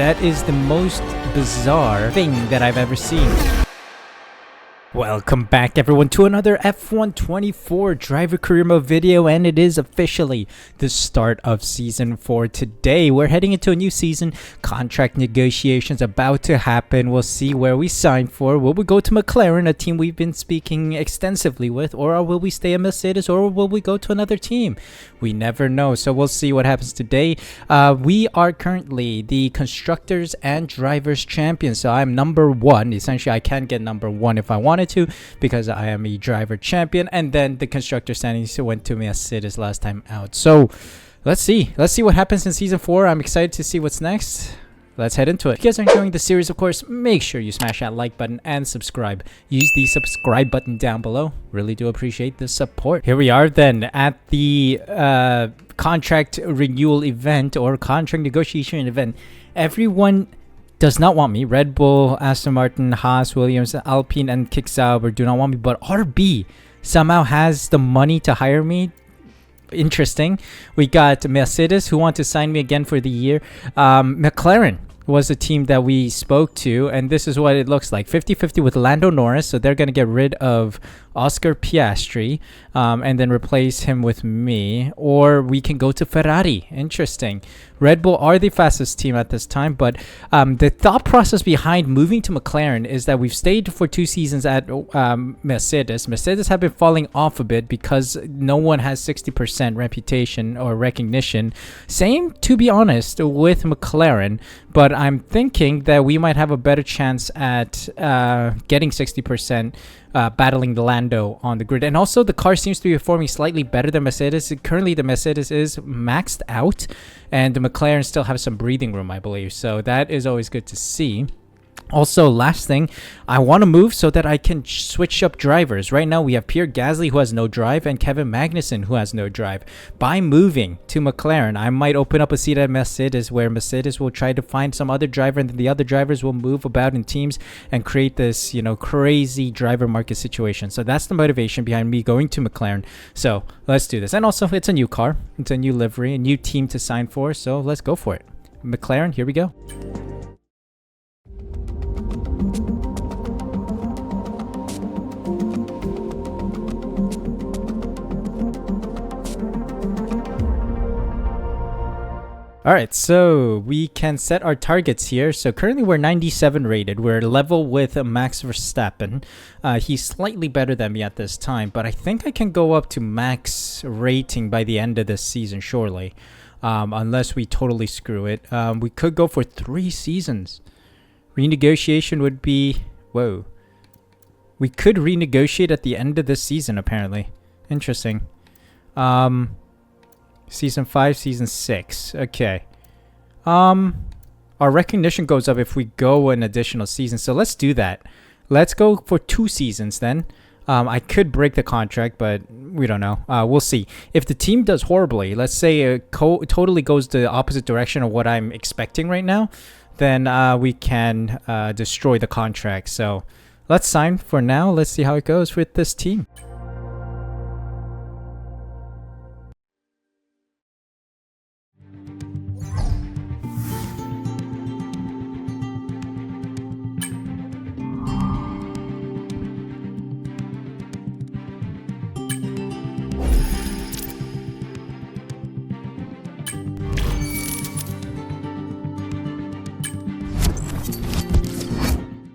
That is the most bizarre thing that I've ever seen. Welcome back everyone to another F1 24 driver career mode video, and it is officially the start of season 4 today. We're heading into a new season, contract negotiations about to happen. We'll see where we sign for. Will we go to McLaren, a team we've been speaking extensively with, or will we stay at Mercedes, or will we go to another team? We never know, so we'll see what happens today. We are currently the constructors and drivers champions, so I'm number 1. Essentially I can get number 1 if I wanted to, because I am a driver champion, and then the constructor standings went to Mercedes last time out. So let's see what happens in season 4. I'm excited to see what's next. Let's head into it. If you guys are enjoying the series, of course, make sure you smash that like button and subscribe. Use the subscribe button down below. Really do appreciate the support. Here we are then at the contract renewal event, or contract negotiation event. Everyone does not want me. Red Bull, Aston Martin, Haas, Williams, Alpine, and Kick Sauber do not want me, but RB somehow has the money to hire me. Interesting. We got Mercedes, who want to sign me again for the year. McLaren was a team that we spoke to, and this is what it looks like. 50-50 with Lando Norris, so they're going to get rid of Oscar Piastri and then replace him with me. Or we can go to Ferrari. Interesting. Red Bull are the fastest team at this time, but the thought process behind moving to McLaren is that we've stayed for 2 seasons at Mercedes. Mercedes have been falling off a bit because no one has 60% reputation or recognition. Same, to be honest, with McLaren, but I'm thinking that we might have a better chance at getting 60%. Battling the Lando on the grid. And also the car seems to be performing slightly better than Mercedes. Currently the Mercedes is maxed out, and the McLaren still have some breathing room, I believe, so that is always good to see. Also, last thing, I want to move so that I can switch up drivers. Right now we have Pierre Gasly, who has no drive, and Kevin Magnussen, who has no drive. By moving to McLaren, I might open up a seat at Mercedes, where Mercedes will try to find some other driver, and then the other drivers will move about in teams and create this, crazy driver market situation. So that's the motivation behind me going to McLaren. So let's do this. And also, it's a new car, it's a new livery, a new team to sign for, so let's go for it. McLaren, here we go. Alright, so we can set our targets here. So currently we're 97 rated. We're level with Max Verstappen. He's slightly better than me at this time, but I think I can go up to max rating by the end of this season, surely. Unless we totally screw it. We could go for 3 seasons. Renegotiation would be... Whoa. We could renegotiate at the end of this season, apparently. Interesting. Season 5, Season 6. Okay. Our recognition goes up if we go an additional season. So let's do that. Let's go for 2 seasons then. I could break the contract, but we don't know. We'll see. If the team does horribly, let's say it totally goes the opposite direction of what I'm expecting right now, then we can destroy the contract. So let's sign for now. Let's see how it goes with this team.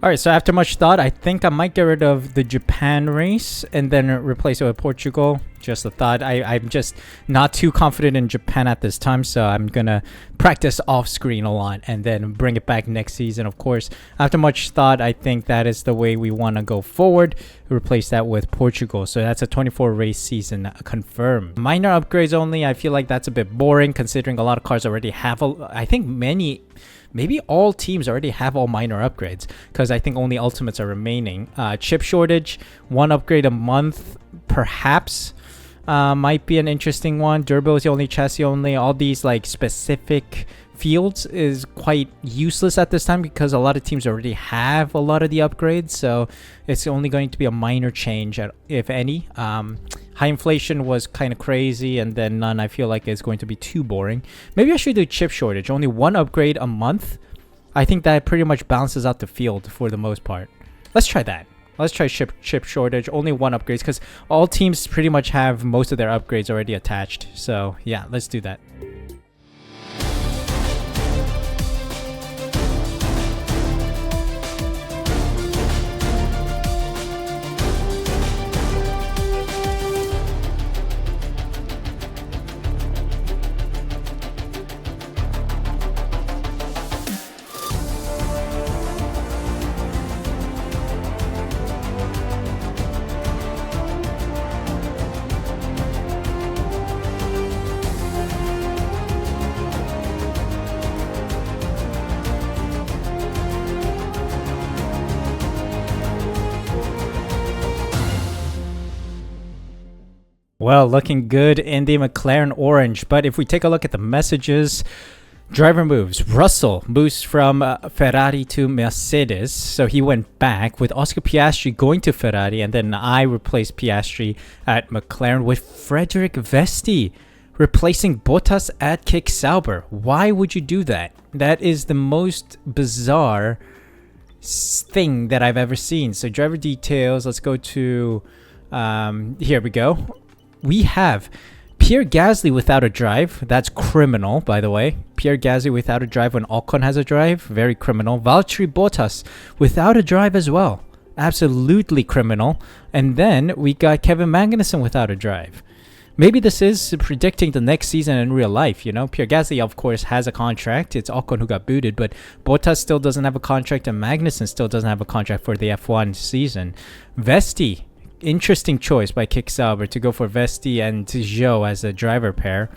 Alright, so after much thought, I think I might get rid of the Japan race and then replace it with Portugal. Just a thought. I'm just not too confident in Japan at this time, so I'm gonna practice off screen a lot and then bring it back next season, of course. After much thought, I think that is the way we want to go forward. Replace that with Portugal. So that's a 24 race season confirmed. Minor upgrades only. I feel like that's a bit boring considering a lot of cars already have I think maybe all teams already have all minor upgrades, because I think only ultimates are remaining. Chip shortage, 1 upgrade a month, perhaps. Might be an interesting one. Durability only, chassis only, all these like specific fields is quite useless at this time because a lot of teams already have a lot of the upgrades, so it's only going to be a minor change, if any. High inflation was kind of crazy, and then none I feel like is going to be too boring. Maybe I should do chip shortage, only 1 upgrade a month. I think that pretty much balances out the field for the most part. Let's try that. Let's try chip shortage. Only one upgrades because all teams pretty much have most of their upgrades already attached. So yeah, let's do that. Well, looking good in the McLaren orange. But if we take a look at the messages, driver moves. Russell moves from Ferrari to Mercedes. So he went back with Oscar Piastri going to Ferrari. And then I replaced Piastri at McLaren with Frederick Vesti replacing Bottas at Kick Sauber. Why would you do that? That is the most bizarre thing that I've ever seen. So driver details. Let's go to... here we go. We have Pierre Gasly without a drive. That's criminal, by the way. Pierre Gasly without a drive when Ocon has a drive. Very criminal. Valtteri Bottas without a drive as well. Absolutely criminal. And then we got Kevin Magnussen without a drive. Maybe this is predicting the next season in real life, you know? Pierre Gasly, of course, has a contract. It's Ocon who got booted, but Bottas still doesn't have a contract and Magnussen still doesn't have a contract for the F1 season. Vesti. Interesting choice by Kick Sauber to go for Vesti and Zhou as a driver pair.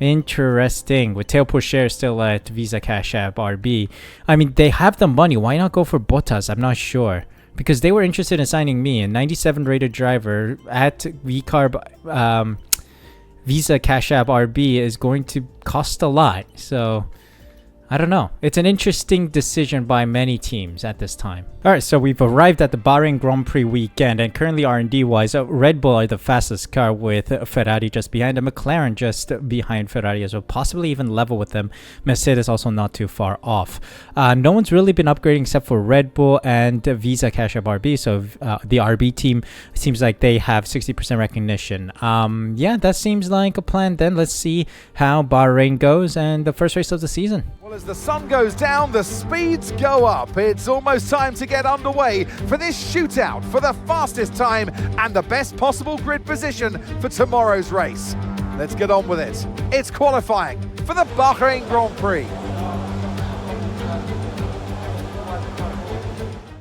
Interesting. With Theo Pourchaire still at Visa Cash App RB. I mean, they have the money. Why not go for Bottas? I'm not sure. Because they were interested in signing me, a 97 rated driver at VCarb Visa Cash App RB is going to cost a lot. So... I don't know. It's an interesting decision by many teams at this time. Alright, so we've arrived at the Bahrain Grand Prix weekend, and currently R&D wise, Red Bull are the fastest car with Ferrari just behind, and McLaren just behind Ferrari as well, possibly even level with them. Mercedes also not too far off. No one's really been upgrading except for Red Bull and Visa Cash App RB, so the RB team seems like they have 60% recognition. Yeah, that seems like a plan then. Let's see how Bahrain goes and the first race of the season. Well, as the sun goes down, the speeds go up. It's almost time to get underway for this shootout for the fastest time and the best possible grid position for tomorrow's race. Let's get on with it. It's qualifying for the Bahrain Grand Prix.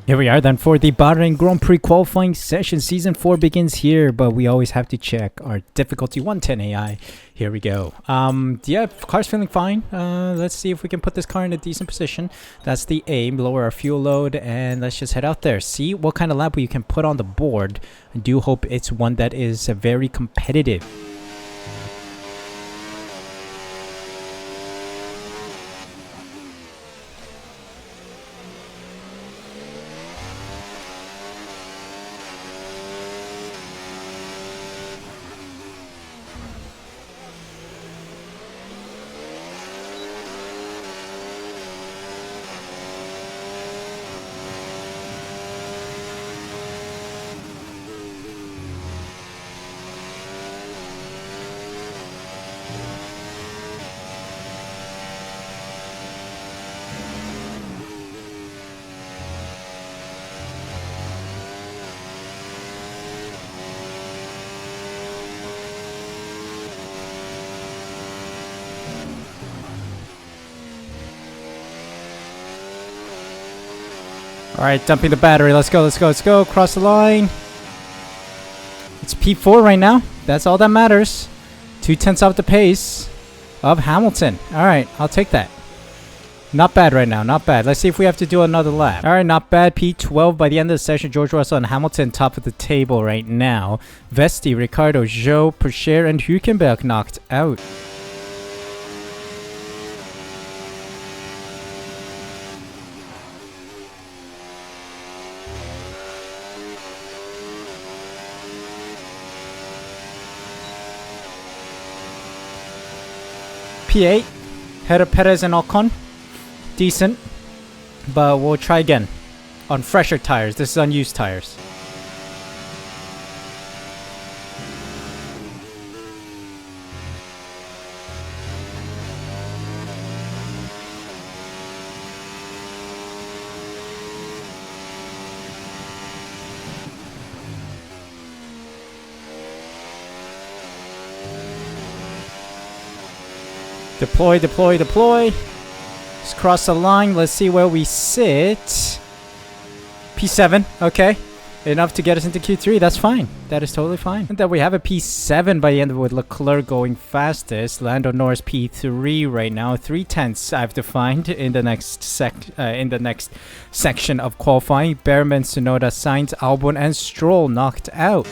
Here we are then for the Bahrain Grand Prix qualifying session. Season 4 begins here, but we always have to check our difficulty 110 AI. Here we go. Yeah, car's feeling fine. Let's see if we can put this car in a decent position. That's the aim. Lower our fuel load and let's just head out there. See what kind of lap you can put on the board. I do hope it's one that is very competitive. Alright, dumping the battery. Let's go, let's go, let's go. Cross the line. It's P4 right now. That's all that matters. 2/10 off the pace of Hamilton. Alright, I'll take that. Not bad right now, not bad. Let's see if we have to do another lap. Alright, not bad. P12 by the end of the session. George Russell and Hamilton top of the table right now. Vesti, Ricardo, Zhou, Pourchaire, and Hülkenberg knocked out. P8, Perez and Ocon. decent, but we'll try again on fresher tires. This is unused tires. Deploy, deploy, deploy. Let's cross the line. Let's see where we sit. P7. Okay. Enough to get us into Q3. That's fine. That is totally fine. And then we have a P7 by the end of it with Leclerc going fastest. Lando Norris P3 right now. 3/10 I have to find in the next section of qualifying. Behrman, Tsunoda, Sainz, Albon, and Stroll knocked out.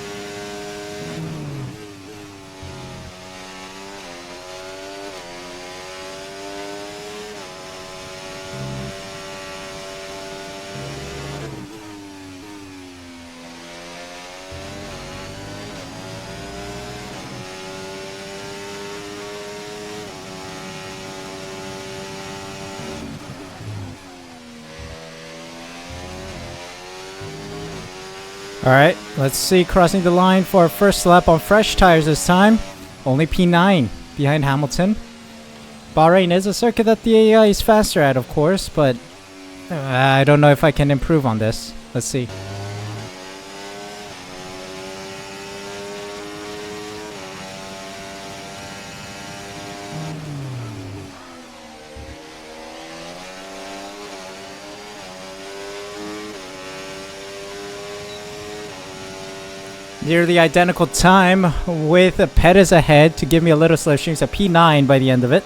Alright, let's see, crossing the line for our first lap on fresh tires this time. Only P9 behind Hamilton. Bahrain is a circuit that the AI is faster at, of course, but I don't know if I can improve on this. Let's see. Nearly identical time with Perez ahead to give me a little slipstream. So P9 by the end of it.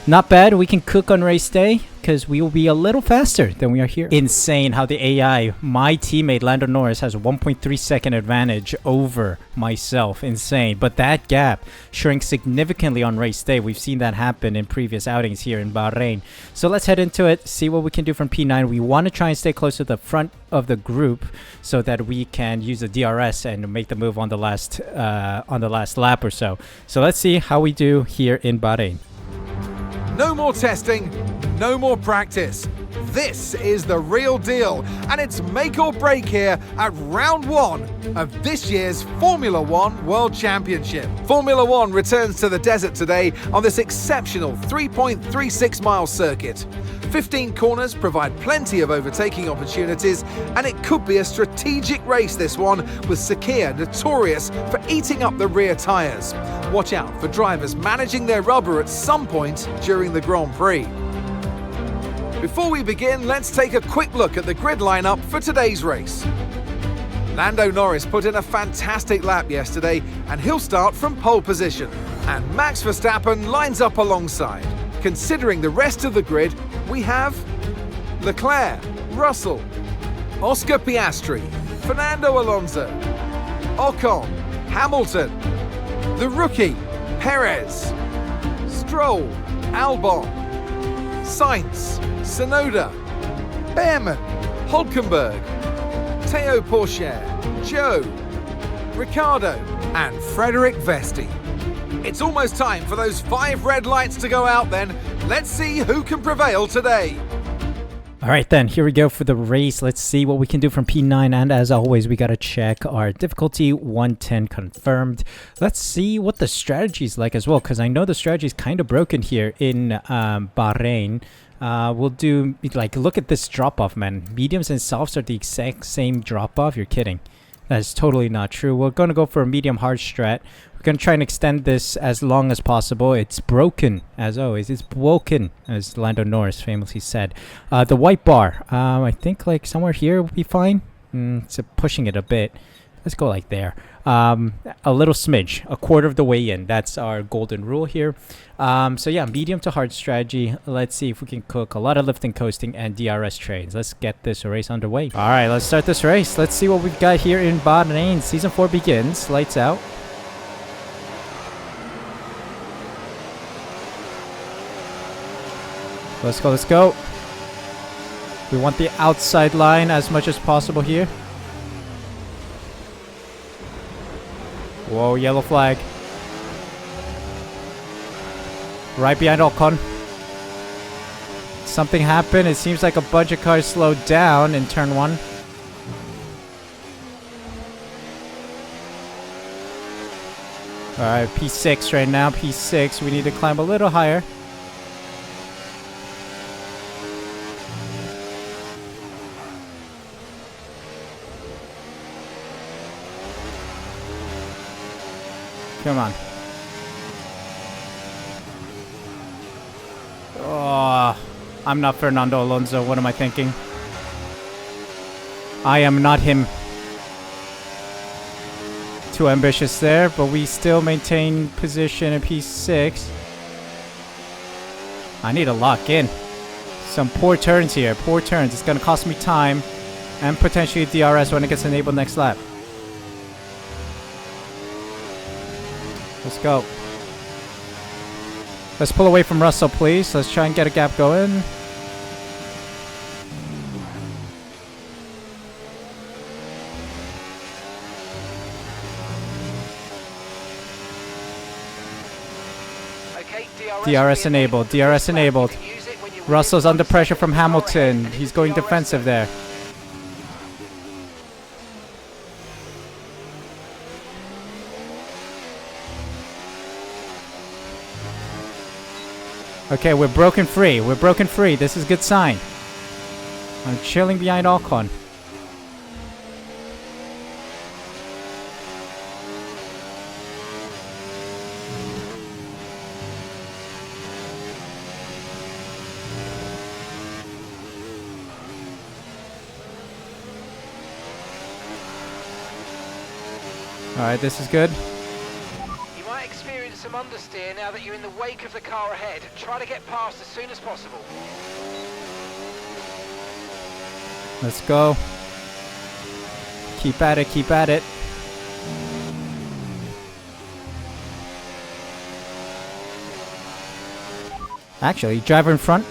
Not bad. We can cook on race day because we will be a little faster than we are here. Insane how the AI, my teammate Lando Norris, has a 1.3 second advantage over myself. Insane. But that gap shrinks significantly on race day. We've seen that happen in previous outings here in Bahrain. So let's head into it, see what we can do from P9. We want to try and stay close to the front of the group so that we can use the DRS and make the move on the last lap or so. So let's see how we do here in Bahrain. No more testing, no more practice. This is the real deal, and it's make or break here at round one of this year's Formula One World Championship. Formula One returns to the desert today on this exceptional 3.36 mile circuit. 15 corners provide plenty of overtaking opportunities, and it could be a strategic race, this one, with Sakhir notorious for eating up the rear tyres. Watch out for drivers managing their rubber at some point during the Grand Prix. Before we begin, let's take a quick look at the grid lineup for today's race. Lando Norris put in a fantastic lap yesterday, and he'll start from pole position. And Max Verstappen lines up alongside. Considering the rest of the grid, we have Leclerc, Russell, Oscar Piastri, Fernando Alonso, Ocon, Hamilton, the rookie, Perez, Stroll, Albon, Sainz, Tsunoda, Behrman, Hülkenberg, Théo Pourchaire, Joe, Ricciardo, and Frederick Vesti. It's almost time for those 5 red lights to go out then. Let's see who can prevail today. Alright then, here we go for the race. Let's see what we can do from P9, and as always, we gotta check our difficulty. 110 confirmed. Let's see what the strategy is like as well, because I know the strategy is kind of broken here in Bahrain. We'll do, like, look at this drop-off, man. Mediums and softs are the exact same drop-off. You're kidding. That is totally not true. We're going to go for a medium hard strat. We're going to try and extend this as long as possible. It's broken, as always. It's broken, as Lando Norris famously said. The white bar, I think like somewhere here would be fine. It's pushing it a bit. Let's go like there. A little smidge, a quarter of the way in. That's our golden rule here. So yeah, medium to hard strategy. Let's see if we can cook a lot of lifting, coasting, and DRS trades. Let's get this race underway. All right, let's start this race. Let's see what we've got here in Bahrain. Season 4 begins. Lights out. Let's go, let's go. We want the outside line as much as possible here. Whoa, yellow flag. Right behind Ocon. Something happened. It seems like a bunch of cars slowed down in turn 1. Alright, P6 right now. P6. We need to climb a little higher. Come on. Oh, I'm not Fernando Alonso. What am I thinking? I am not him. Too ambitious there, but we still maintain position in P6. I need to lock in. Some poor turns here. Poor turns. It's going to cost me time and potentially DRS when it gets enabled next lap. Let's go. Let's pull away from Russell, please. Let's try and get a gap going. Okay, DRS enabled. DRS enabled. Russell's under pressure from Hamilton. He's going defensive there. Okay, we're broken free. We're broken free. This is a good sign. I'm chilling behind Ocon. Alright, this is good. You might experience some understeer now that you're in the wake of the car ahead. Try to get past as soon as possible. Let's go. Keep at it, keep at it. Actually, driver in front.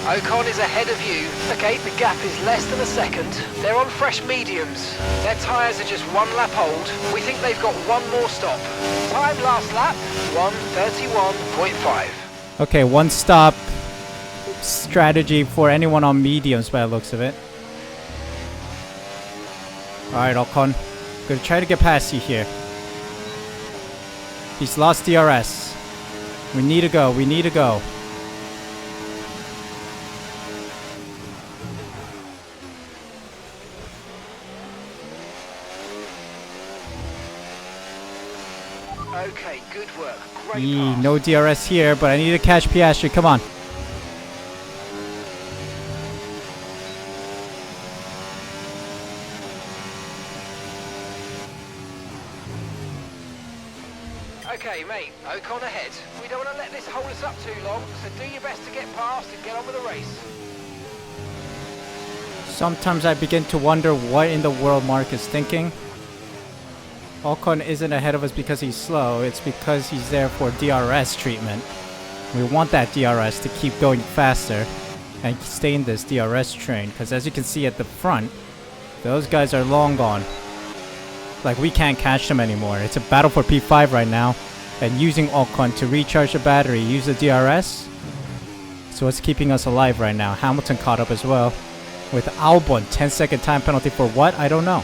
Ocon is ahead of you. Okay, the gap is less than a second. They're on fresh mediums. Their tyres are just 1 lap old. We think they've got 1 more stop. Time last lap, 1:31.5. Okay, 1 stop strategy for anyone on mediums by the looks of it. Alright, Ocon. Gonna try to get past you here. He's lost DRS. We need to go, we need to go. Okay, good work. Great pass. No DRS here, but I need to catch Piastri. Come on. Okay, mate, Ocon ahead. We don't want to let this hold us up too long, so do your best to get past and get on with the race. Sometimes I begin to wonder what in the world Mark is thinking. Ocon isn't ahead of us because he's slow, it's because he's there for DRS treatment. We want that DRS to keep going faster and stay in this DRS train, because as you can see at the front, those guys are long gone. Like, we can't catch them anymore. It's a battle for P5 right now, and using Ocon to recharge the battery, use the DRS. So what's keeping us alive right now? Hamilton caught up as well. With Albon, 10-second time penalty for what? I don't know.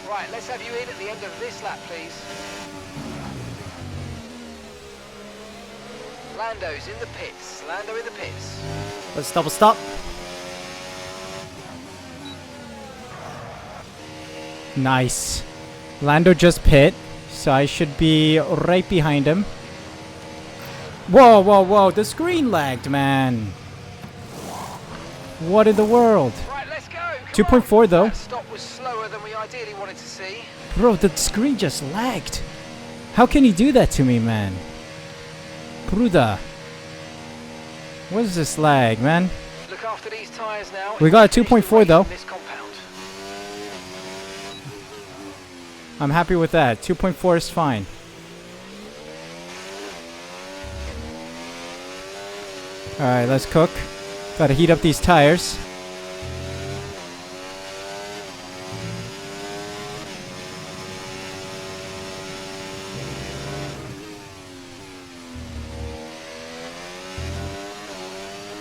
Right, let's have you in at the end of this lap, please. Lando's in the pits. Lando in the pits. Let's double stop. Nice. Lando just pit, so I should be right behind him. Whoa, whoa, whoa. The screen lagged, man. What in the world? Right, let's go. 2.4 though. That stop was slower than we ideally wanted to see. Bro, the screen just lagged. How can he do that to me, man? Bruda. What is this lag, man? Look after these tyres now. We got a 2.4 though. This compound. I'm happy with that. 2.4 is fine. Alright, let's cook. Gotta heat up these tires.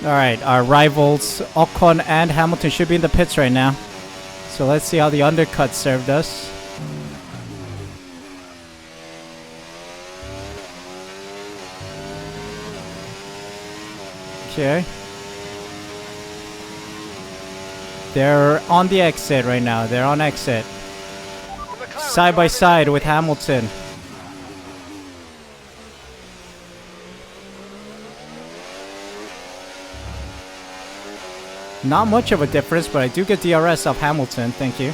Alright, our rivals Ocon and Hamilton should be in the pits right now. So let's see how the undercut served us. Okay. They're on the exit right now. They're on exit. Side by side with Hamilton. Not much of a difference, but I do get DRS off Hamilton. Thank you.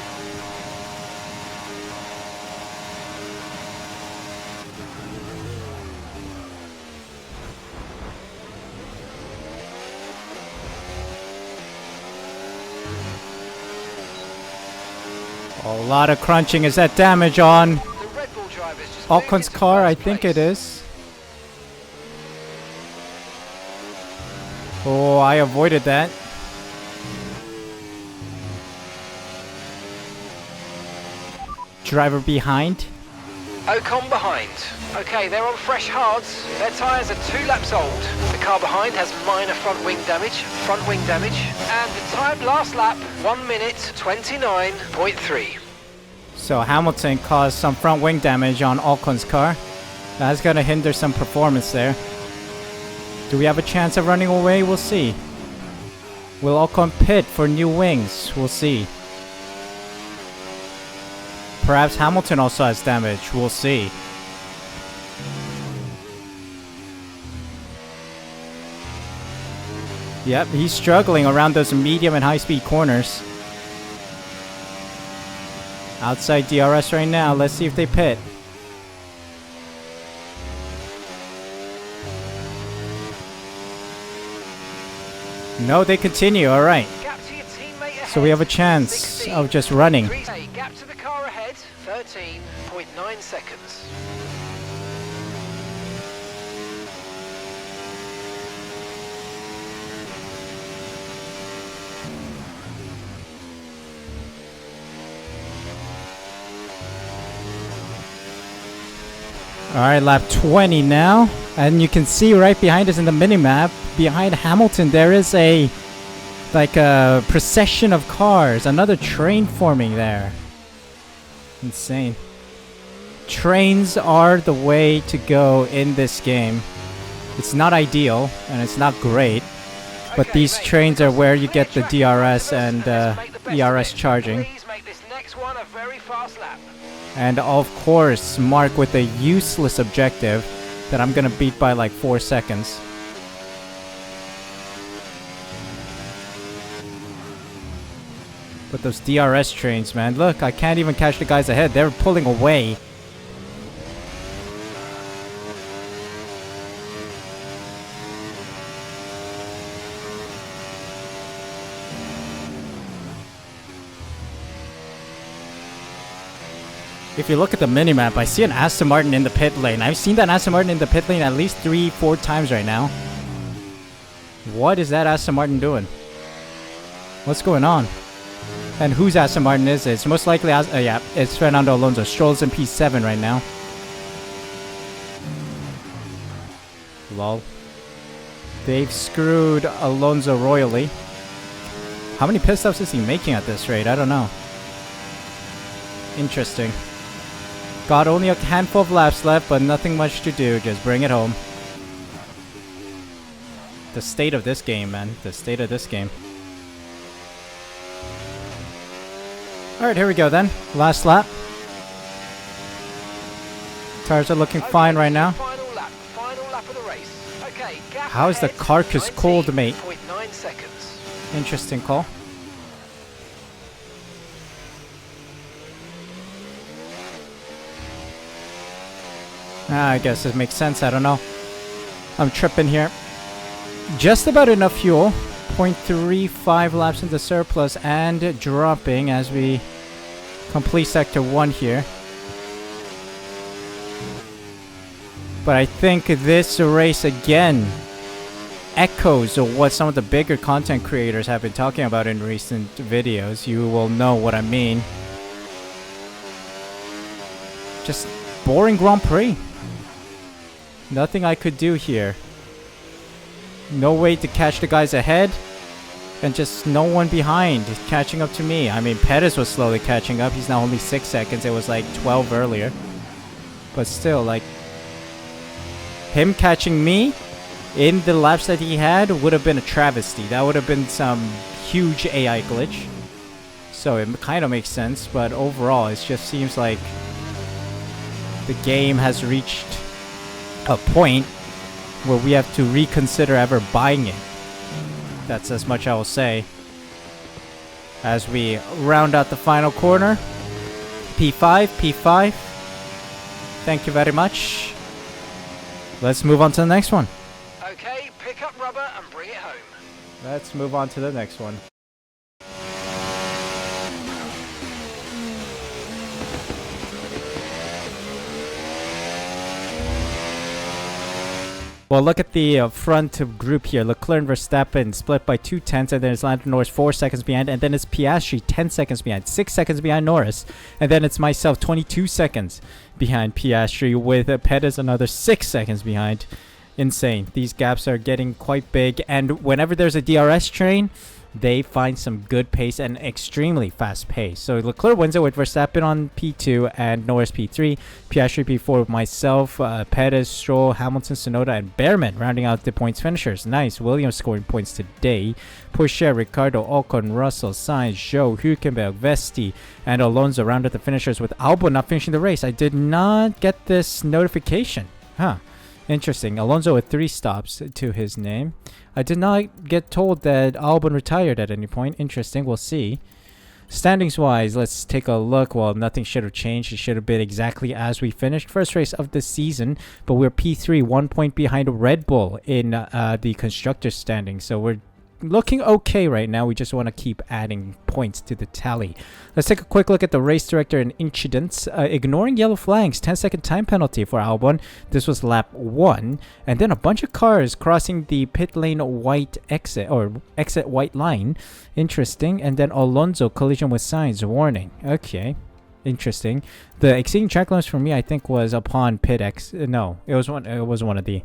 A lot of crunching. Is that damage on Ocon's car? I think it is. Oh, I avoided that. Driver behind. Ocon behind. Okay, they're on fresh hards. Their tyres are 2 laps old. The car behind has minor front wing damage. And the time last lap, 1 minute 29.3. So Hamilton caused some front wing damage on Ocon's car. That's gonna hinder some performance there. Do we have a chance of running away? We'll see. Will Ocon pit for new wings? We'll see. Perhaps Hamilton also has damage. We'll see. Yep, he's struggling around those medium and high-speed corners. Outside DRS right now. Let's see if they pit. No, they continue. All right. So we have a chance of just running. Gap to the car ahead, 13.9 seconds. Alright, lap 20 now. And you can see right behind us in the minimap, behind Hamilton, there is a procession of cars. Another train forming there. Insane. Trains are the way to go in this game. It's not ideal, and it's not great. But these trains are where you get the DRS and ERS charging. And of course, Mark with a useless objective that I'm gonna beat by like 4 seconds. But those DRS trains, man. Look, I can't even catch the guys ahead. They're pulling away. If you look at the minimap, I see an Aston Martin in the pit lane. I've seen that Aston Martin in the pit lane at least 3-4 times right now. What is that Aston Martin doing? What's going on? And whose Aston Martin is it? It's most likely, yeah, it's Fernando Alonso. Stroll's in P7 right now. Lol. They've screwed Alonso royally. How many pit stops is he making at this rate? I don't know. Interesting. Got only a handful of laps left, but nothing much to do. Just bring it home. The state of this game, man. The state of this game. Alright, here we go then. Last lap. Tires are looking fine right now. Final lap of the race. Okay, how is the carcass cold, mate? 0.9 seconds. Interesting call. I guess it makes sense. I don't know. I'm tripping here. Just about enough fuel. 0.35 laps into surplus and dropping as we complete sector 1 here. But I think this race again echoes of what some of the bigger content creators have been talking about in recent videos. You will know what I mean. Just boring Grand Prix. Nothing I could do here. No way to catch the guys ahead. And just no one behind catching up to me. I mean, Perez was slowly catching up. He's now only 6 seconds. It was like 12 earlier. But still, like, him catching me in the laps that he had would have been a travesty. That would have been some huge AI glitch. So it kind of makes sense. But overall, it just seems like the game has reached a point where we have to reconsider ever buying it. That's as much I will say. As we round out the final corner. P5, P5. Thank you very much. Let's move on to the next one. Okay, pick up rubber and bring it home. Let's move on to the next one. Well, look at the front group here. Leclerc and Verstappen split by 2/10, and then it's Lando Norris 4 seconds behind, and then it's Piastri 10 seconds behind, 6 seconds behind Norris, and then it's myself 22 seconds behind Piastri, with Perez another 6 seconds behind. Insane. These gaps are getting quite big, and whenever there's a DRS train, they find some good pace and extremely fast pace. So Leclerc wins it with Verstappen on P2 and Norris P3, Piastri P4 with myself, Perez, Stroll, Hamilton, Tsunoda, and Behrman rounding out the points finishers. Nice. Williams scoring points today. Pourchaire, Ricardo, Ocon, Russell, Sainz, Zhou, Hülkenberg, Vesti, and Alonso rounded the finishers, with Albon not finishing the race. I did not get this notification. Interesting. Alonso with 3 stops to his name. I did not get told that Albon retired at any point. Interesting. We'll see. Standings wise, let's take a look. Well, nothing should have changed. It should have been exactly as we finished. First race of the season, but we're P3, 1 point behind Red Bull in the constructors standing. So we're looking okay right now. We just want to keep adding points to the tally. Let's take a quick look at the race director and incidents. Ignoring yellow flags, 10-second time penalty for Albon. This was lap 1, and then a bunch of cars crossing the pit lane white exit, or exit white line. Interesting. And then Alonso collision with Sainz, warning. Okay, interesting. The exceeding track limits for me, I think, was upon pit X. No, it was one of the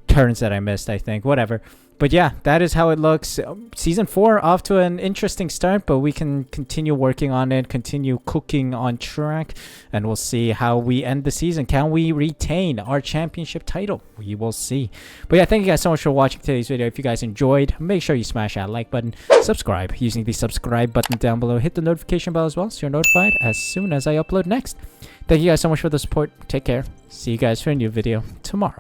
turns that I missed, I think. Whatever. But yeah, that is how it looks. Season 4 off to an interesting start, but we can continue working on it, continue cooking on track, and we'll see how we end the season. Can we retain our championship title? We will see. But yeah, thank you guys so much for watching today's video. If you guys enjoyed, make sure you smash that like button, subscribe using the subscribe button down below, hit the notification bell as well so you're notified as soon as I upload next. Thank you guys so much for the support. Take care. See you guys for a new video tomorrow.